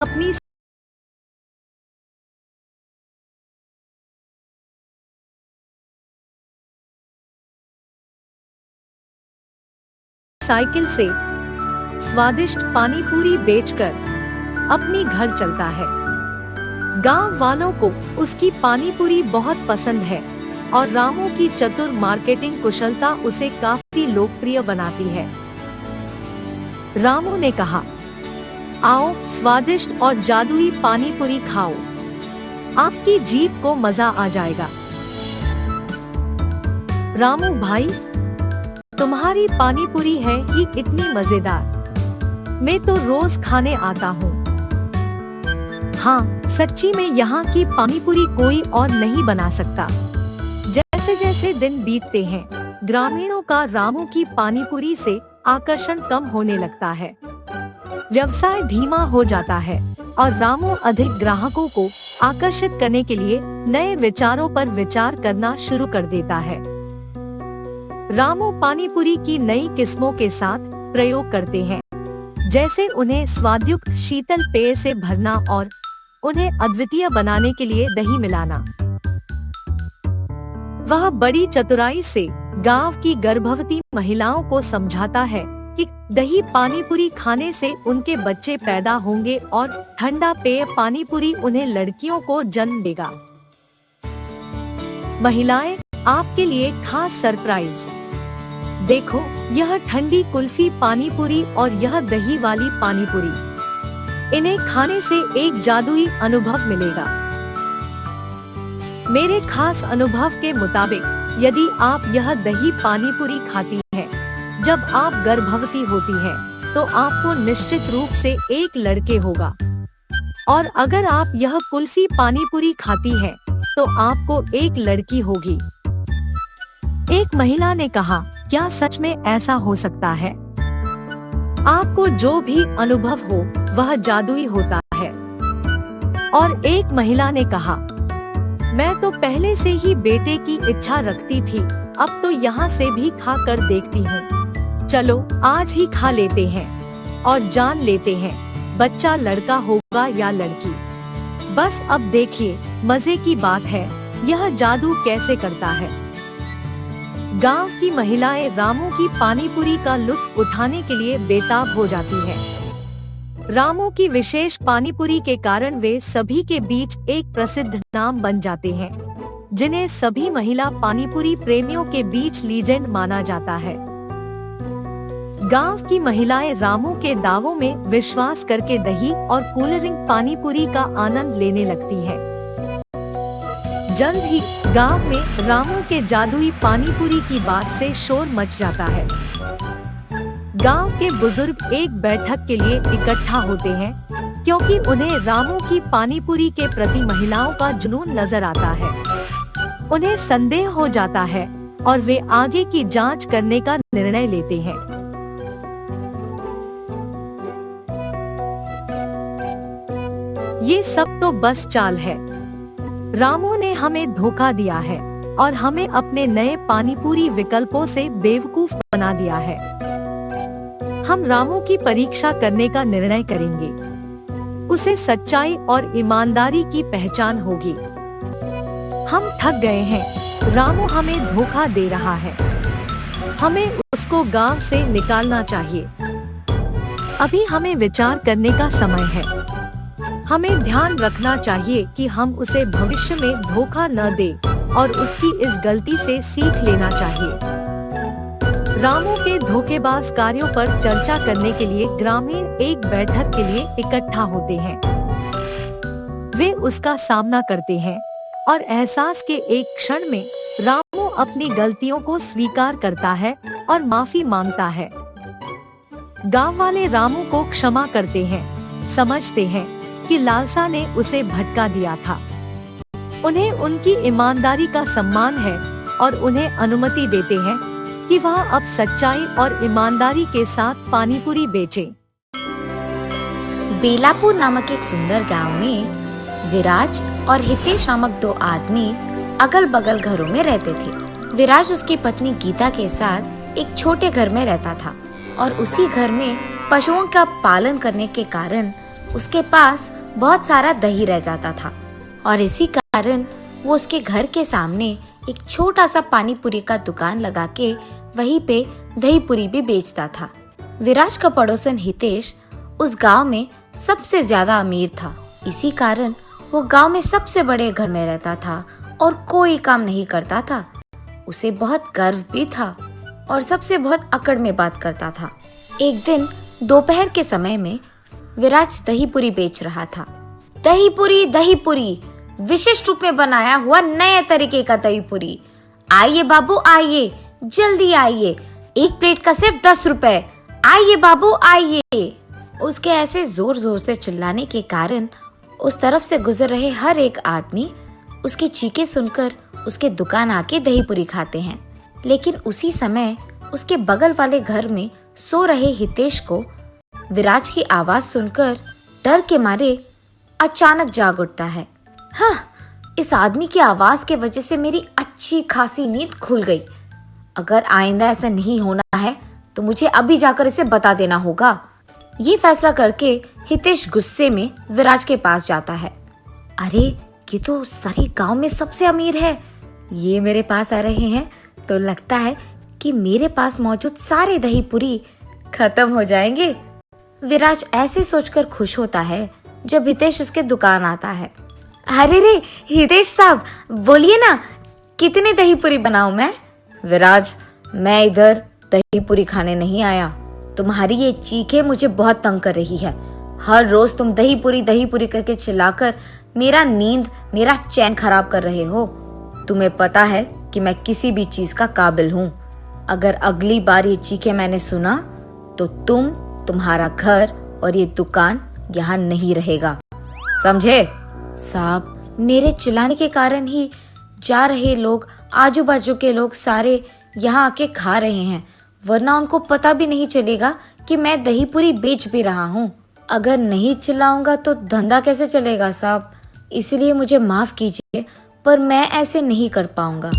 अपनी साइकिल से स्वादिष्ट पानी पूरी बेचकर अपनी घर चलता है। गांव वालों को उसकी पानी पूरी बहुत पसंद है और रामू की चतुर मार्केटिंग कुशलता उसे काफी लोकप्रिय बनाती है। रामू ने कहा, आओ स्वादिष्ट और जादुई पानी पूरी खाओ, आपकी जीभ को मजा आ जाएगा। रामू भाई, तुम्हारी पानी पूरी है ही इतनी मजेदार, मैं तो रोज खाने आता हूँ। हाँ, सच्ची में यहाँ की पानी पूरी कोई और नहीं बना सकता। जैसे जैसे दिन बीतते हैं, ग्रामीणों का रामू की पानी पूरी से आकर्षण कम होने लगता है। व्यवसाय धीमा हो जाता है और रामू अधिक ग्राहकों को आकर्षित करने के लिए नए विचारों पर विचार करना शुरू कर देता है। रामू पानी पूरी की नई किस्मों के साथ प्रयोग करते हैं, जैसे उन्हें स्वादयुक्त शीतल पेय से भरना और उन्हें अद्वितीय बनाने के लिए दही मिलाना। वह बड़ी चतुराई से गांव की गर्भवती महिलाओं को समझाता है कि दही पानी पूरी खाने से उनके बच्चे पैदा होंगे और ठंडा पेय पानी पूरी उन्हें लड़कियों को जन्म देगा। महिलाएं, आपके लिए खास सरप्राइज। देखो, यह ठंडी कुल्फी पानी पूरी और यह दही वाली पानी पूरी, इन्हें खाने से एक जादुई अनुभव मिलेगा। मेरे खास अनुभव के मुताबिक, यदि आप यह दही पानी पूरी खाती हैं जब आप गर्भवती होती हैं, तो आपको निश्चित रूप से एक लड़के होगा, और अगर आप यह कुल्फी पानी पूरी खाती हैं, तो आपको एक लड़की होगी। एक महिला ने कहा, क्या सच में ऐसा हो सकता है? आपको जो भी अनुभव हो वह जादुई होता है। और एक महिला ने कहा, मैं तो पहले से ही बेटे की इच्छा रखती थी, अब तो यहाँ से भी खा कर देखती हूँ। चलो आज ही खा लेते हैं और जान लेते हैं बच्चा लड़का होगा या लड़की। बस अब देखिए, मजे की बात है, यह जादू कैसे करता है। गांव की महिलाएं रामू की पानी पूरी का लुत्फ उठाने के लिए बेताब हो जाती हैं। रामू की विशेष पानी पूरी के कारण वे सभी के बीच एक प्रसिद्ध नाम बन जाते हैं, जिन्हें सभी महिला पानी पूरी प्रेमियों के बीच लीजेंड माना जाता है। गांव की महिलाएं रामू के दावों में विश्वास करके दही और कूलरिंग पानी पूरी का आनंद लेने लगती हैं। जल्द ही गांव में रामू के जादुई पानी पूरी की बात से शोर मच जाता है। गांव के बुजुर्ग एक बैठक के लिए इकट्ठा होते हैं, क्योंकि उन्हें रामू की पानी पूरी के प्रति महिलाओं का जुनून नजर आता है। उन्हें संदेह हो जाता है और वे आगे की जांच करने का निर्णय लेते हैं। ये सब तो बस चाल है। रामू ने हमें धोखा दिया है और हमें अपने नए पानी पूरी विकल्पों से बेवकूफ बना दिया है। हम रामू की परीक्षा करने का निर्णय करेंगे। उसे सच्चाई और ईमानदारी की पहचान होगी। हम थक गए हैं, रामू हमें धोखा दे रहा है। हमें उसको गांव से निकालना चाहिए। अभी हमें विचार करने का समय है। हमें ध्यान रखना चाहिए कि हम उसे भविष्य में धोखा न दें और उसकी इस गलती से सीख लेना चाहिए। रामू के धोखेबाज कार्यों पर चर्चा करने के लिए ग्रामीण एक बैठक के लिए इकट्ठा होते हैं। वे उसका सामना करते हैं और एहसास के एक क्षण में रामू अपनी गलतियों को स्वीकार करता है और माफी मांगता है। गांव वाले रामू को क्षमा करते हैं, समझते हैं कि लालसा ने उसे भटका दिया था। उन्हें उनकी ईमानदारी का सम्मान है और उन्हें अनुमति देते हैं कि वह अब सच्चाई और ईमानदारी के साथ पानी पूरी बेचे। बेलापुर नामक एक सुंदर गांव में विराज और हितेश नामक दो आदमी अगल बगल घरों में रहते थे। विराज उसकी पत्नी गीता के साथ एक छोटे घर में रहता था और उसी घर में पशुओं का पालन करने के कारण उसके पास बहुत सारा दही रह जाता था और इसी कारण वो उसके घर के सामने एक छोटा सा पानी पूरी का दुकान लगा के वहीं पे दही पूरी भी बेचता था। विराज का पड़ोसन हितेश उस गांव में सबसे ज्यादा अमीर था। इसी कारण वो गांव में सबसे बड़े घर में रहता था और कोई काम नहीं करता था। उसे बहुत गर्व भी था और सबसे बहुत अकड़ में बात करता था। एक दिन दोपहर के समय में विराज दही पूरी बेच रहा था। दही पूरी विशिष्ट रूप में बनाया हुआ नए तरीके का दही पूरी। आइए बाबू आइए, जल्दी आइए, एक प्लेट का सिर्फ 10 रुपए। आइए बाबू आइए। उसके ऐसे जोर जोर से चिल्लाने के कारण उस तरफ से गुजर रहे हर एक आदमी उसकी चीखें सुनकर उसके दुकान आके दही पूरी खाते हैं। लेकिन उसी समय उसके बगल वाले घर में सो रहे हितेश को विराज की आवाज सुनकर डर के मारे अचानक जाग उठता है। हाँ, इस आदमी की आवाज के वजह से मेरी अच्छी खासी नींद खुल गई। अगर आइंदा ऐसा नहीं होना है तो मुझे अभी जाकर इसे बता देना होगा। ये फैसला करके हितेश गुस्से में विराज के पास जाता है। अरे, ये तो सारे गांव में सबसे अमीर है। ये मेरे पास आ रहे हैं तो लगता है कि मेरे पास मौजूद सारे दही पूरी खत्म हो जाएंगे। विराज ऐसे सोचकर खुश होता है जब हितेश उसके दुकान आता है। अरे रे हितेश साहब, बोलिए ना, कितने दही पूरी बनाऊं मैं? विराज, मैं इधर दही पूरी खाने नहीं आया। तुम्हारी ये चीखें मुझे बहुत तंग कर रही है। हर रोज तुम दही पूरी करके चिल्लाकर मेरा चैन खराब कर रहे हो। तुम्हें पता है कि मैं किसी भी चीज का काबिल हूँ। अगर अगली बार ये चीखें मैंने सुना तो तुम्हारा घर और ये दुकान यहाँ नहीं रहेगा, समझे? साहब, मेरे चिल्लाने के कारण ही जा रहे लोग, आजू बाजू के लोग सारे यहाँ आके खा रहे हैं, वरना उनको पता भी नहीं चलेगा कि मैं दही पूरी बेच भी रहा हूँ। अगर नहीं चिल्लाऊंगा तो धंधा कैसे चलेगा साहब? इसलिए मुझे माफ कीजिए, पर मैं ऐसे नहीं कर पाऊंगा।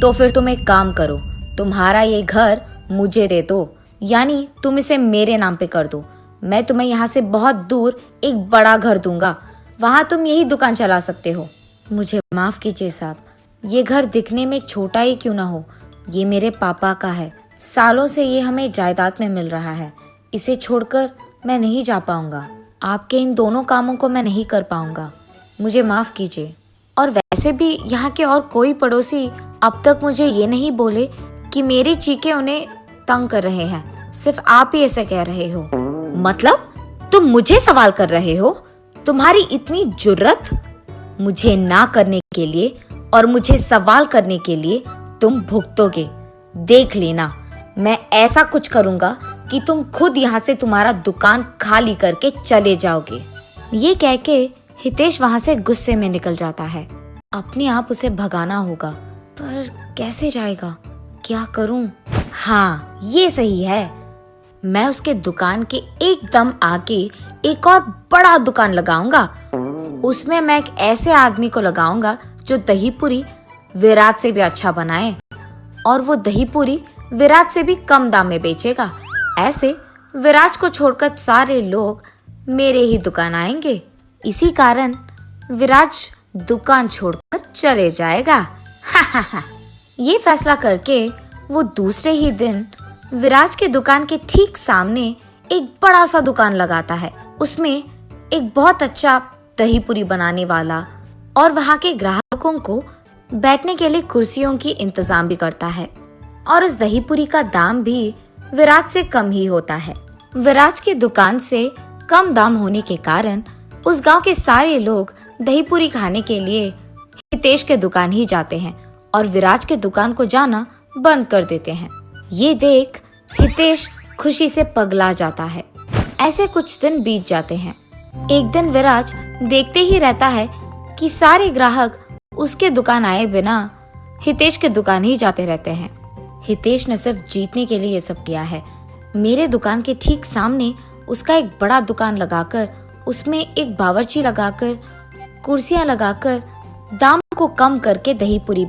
तो फिर तुम एक काम करो, तुम्हारा ये घर मुझे दे दो, यानी तुम इसे मेरे नाम पे कर दो। मैं तुम्हें यहाँ से बहुत दूर एक बड़ा घर दूंगा, वहाँ तुम यही दुकान चला सकते हो। मुझे माफ कीजिए साहब, ये घर दिखने में छोटा ही क्यों ना हो, ये मेरे पापा का है। सालों से ये हमें जायदाद में मिल रहा है। इसे छोड़कर मैं नहीं जा पाऊंगा। आपके इन दोनों कामों को मैं नहीं कर पाऊंगा, मुझे माफ कीजिए। और वैसे भी यहाँ के और कोई पड़ोसी अब तक मुझे ये नहीं बोले कि मेरी चीखें उन्हें तंग कर रहे हैं। सिर्फ आप ही ऐसे कह रहे हो। मतलब तुम मुझे सवाल कर रहे हो? तुम्हारी इतनी जुर्रत? मुझे ना करने के लिए और मुझे सवाल करने के लिए तुम भुगतोगे। देख लेना, मैं ऐसा कुछ करूंगा कि तुम खुद यहाँ से तुम्हारा दुकान खाली करके चले जाओगे। ये कह के हितेश वहाँ से गुस्से में निकल जाता है। अपने आप उसे भगाना होगा, पर कैसे जाएगा? क्या करूं? हाँ, ये सही है। मैं उसके दुकान के एकदम आगे एक और बड़ा दुकान लगाऊंगा। उसमें मैं एक ऐसे आदमी को लगाऊंगा जो दही पूरी विराज से भी अच्छा बनाए और वो दही पूरी विराज से भी कम दाम में बेचेगा। ऐसे विराज को छोड़कर सारे लोग मेरे ही दुकान आएंगे। इसी कारण विराज दुकान छोड़कर चले जाएगा। ये फैसला करके वो दूसरे ही दिन विराज के दुकान के ठीक सामने एक बड़ा सा दुकान लगाता है। उसमें एक बहुत अच्छा दही पूरी बनाने वाला और वहाँ के ग्राहकों को बैठने के लिए कुर्सियों की इंतजाम भी करता है। और उस दही पूरी का दाम भी विराज से कम ही होता है। विराज की दुकान से कम दाम होने के कारण उस गांव के सारे लोग दही पूरी खाने के लिए हितेश के दुकान ही जाते हैं और विराज के दुकान को जाना बंद कर देते हैं। ये देख हितेश खुशी से पगला जाता है। ऐसे कुछ दिन बीत जाते हैं। एक दिन विराज देखते ही रहता है कि सारे ग्राहक उसके दुकान आए बिना हितेश के दुकान ही जाते रहते हैं। हितेश ने सिर्फ जीतने के लिए ये सब किया है। मेरे दुकान के ठीक सामने उसका एक बड़ा दुकान लगाकर उसमें एक बावर्ची लगाकर कुर्सियां लगाकर दाम को कम करके दही पूरी